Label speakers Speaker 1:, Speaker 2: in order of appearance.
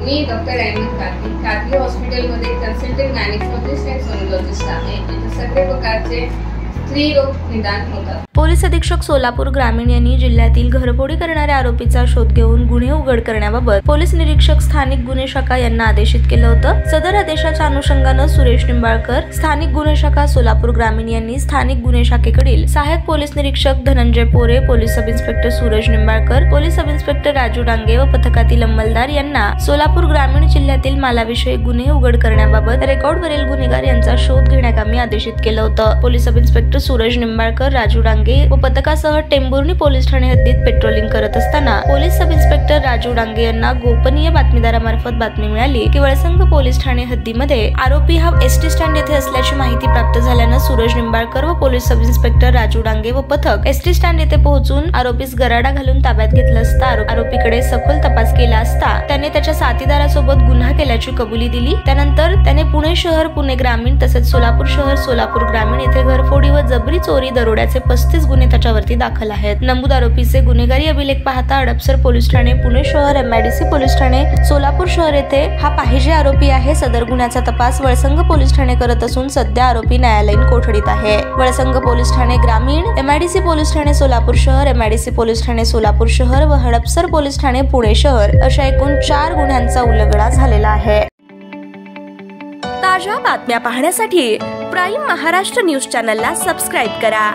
Speaker 1: मी doctor Ahmad काकी हॉस्पिटलमध्ये consultant gynaecologist आणि सोनोलॉजिस्ट आहे। इथे सगळे प्रकारचे स्त्री रोग निदान होतात।
Speaker 2: पोलीस अधीक्षक सोलापूर ग्रामीण यांनी जिल्ह्यातील घरफोडी करणाऱ्या आरोपीचा शोध घेऊन गुन्हे उघड करण्याबाबत पोलीस निरीक्षक स्थानिक गुन्हे शाखा यांना आदेशित केलं होतं। सदर आदेशाच्या अनुषंगानं सुरेश निंबाळकर स्थानिक गुन्हे शाखा सोलापूर ग्रामीण यांनी स्थानिक गुन्हे शाखेकडील सहाय्यक पोलीस निरीक्षक धनंजय पोरे, police sub inspector Suraj Nimbalkar, police sub inspector Raju Dange व पथकातील अंमलदार यांना सोलापूर ग्रामीण जिल्ह्यातील मालाविषयी गुन्हे उघड करण्याबाबत रेकॉर्डवरील गुन्हेगार यांचा शोध घेण्याकामी आदेशित केलं होतं। Police sub inspector Suraj Nimbalkar, Raju Dange व पथकासह टेंभुर्णी पोलीस ठाणे हद्दीत पेट्रोलिंग करत असताना police sub inspector Raju Dange यांना गोपनीय बातमीदारामार्फत बातमी मिळाली की वळसंग पोलीस ठाणे हद्दीमध्ये आरोपी हा एसटी स्टँड येथे असल्याची माहिती प्राप्त झाल्यानं सूरज निंबाळकर व police sub inspector Raju Dange व पथक एसटी स्टँड येथे पोहोचून आरोपीस गराडा घालून ताब्यात घेतलं असता आरोपीकडे सखोल तपास केला असता त्याने त्याच्या साथीदारासोबत गुन्हा केल्याची कबुली दिली। त्यानंतर त्याने पुणे शहर, पुणे ग्रामीण तसेच सोलापूर शहर, सोलापूर ग्रामीण येथे घरफोडी व जबरी चोरी दरोड्याचे 35 गुन्हे त्याच्यावरती दाखल आहेत। नमूद आरोपीचे गुन्हेगारी अभिलेख पाहता हडपसर पोलीस ठाणे, पुणे शहर, MIDC पोलीस ठाणे, सोलापूर शहर येथे हा पाहिजे आरोपी आहे। सदर गुन्ह्याचा तपास वळसंग पोलीस ठाणे करत असून सध्या आरोपी न्यायालयीन कोठडीत आहे। वळसंग पोलीस ठाणे ग्रामीण, MIDC पोलीस ठाणे सोलापूर शहर, MIDC पोलीस ठाणे सोलापूर शहर व हडपसर पोलीस ठाणे पुणे शहर अशा एकूण 4 गुन्ह्यांचा उलगडा झालेला आहे।
Speaker 3: ताज्या बातम्या पाहण्यासाठी प्राईम महाराष्ट्र न्यूज चॅनलला सबस्क्राईब करा।